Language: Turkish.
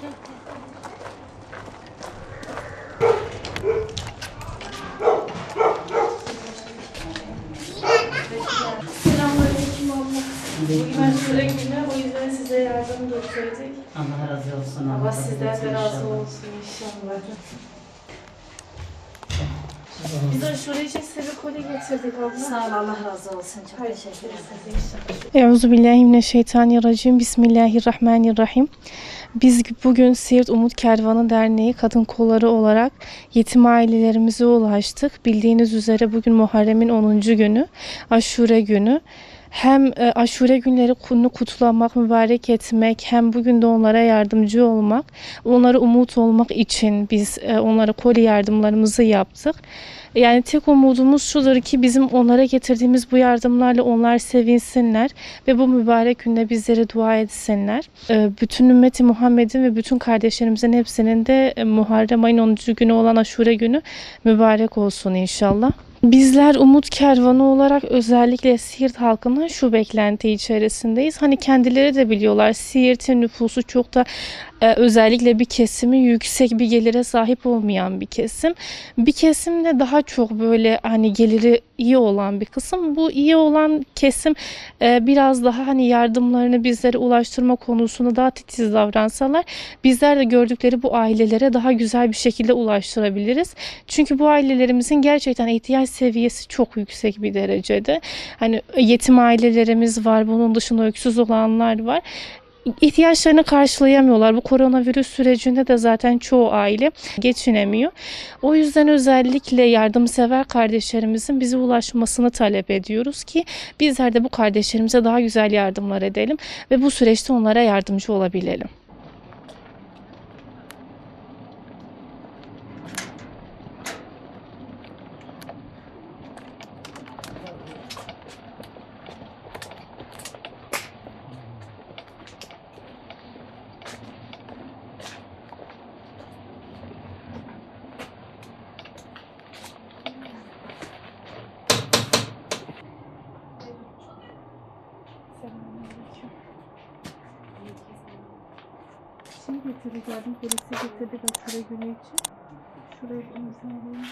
Selamünaleyküm abla. Bugün aşure günü, o yüzden size yardım getirdik. Allah razı olsun. Allah sizden de razı olsun inşallah. Biz aşure için size bir kolye getirdik abla. Sağ ol, Allah razı olsun. Çok teşekkür ederim. Euzubillahimineşşeytanirracim. Bismillahirrahmanirrahim. Biz bugün Siirt Umut Kervanı Derneği kadın kolları olarak yetim ailelerimize ulaştık. Bildiğiniz üzere bugün Muharrem'in 10. günü, Aşure günü. Hem aşure günleri kutlamak, mübarek etmek, hem bugün de onlara yardımcı olmak, onlara umut olmak için biz onlara koli yardımlarımızı yaptık. Yani tek umudumuz şudur ki bizim onlara getirdiğimiz bu yardımlarla onlar sevinsinler ve bu mübarek günde bizlere dua etsinler. Bütün ümmeti Muhammed'in ve bütün kardeşlerimizin hepsinin de Muharrem ayın 10. günü olan Aşure günü mübarek olsun inşallah. Bizler Umut Kervanı olarak özellikle Siirt halkından şu beklenti içerisindeyiz. Hani kendileri de biliyorlar, Siirt'in nüfusu çok da özellikle bir kesimi yüksek bir gelire sahip olmayan bir kesim. Bir kesim de daha çok böyle hani geliri iyi olan bir kısım. Bu iyi olan kesim biraz daha hani yardımlarını bizlere ulaştırma konusunda daha titiz davransalar bizler de gördükleri bu ailelere daha güzel bir şekilde ulaştırabiliriz. Çünkü bu ailelerimizin gerçekten ihtiyaç seviyesi çok yüksek bir derecede. Hani yetim ailelerimiz var, bunun dışında öksüz olanlar var. İhtiyaçlarını karşılayamıyorlar. Bu koronavirüs sürecinde de zaten çoğu aile geçinemiyor. O yüzden özellikle yardımsever kardeşlerimizin bize ulaşmasını talep ediyoruz ki bizler de bu kardeşlerimize daha güzel yardımlar edelim ve bu süreçte onlara yardımcı olabilelim. Getirdik, yardım polisi getirdik aşure günü için. Şuraya bir imza alayım.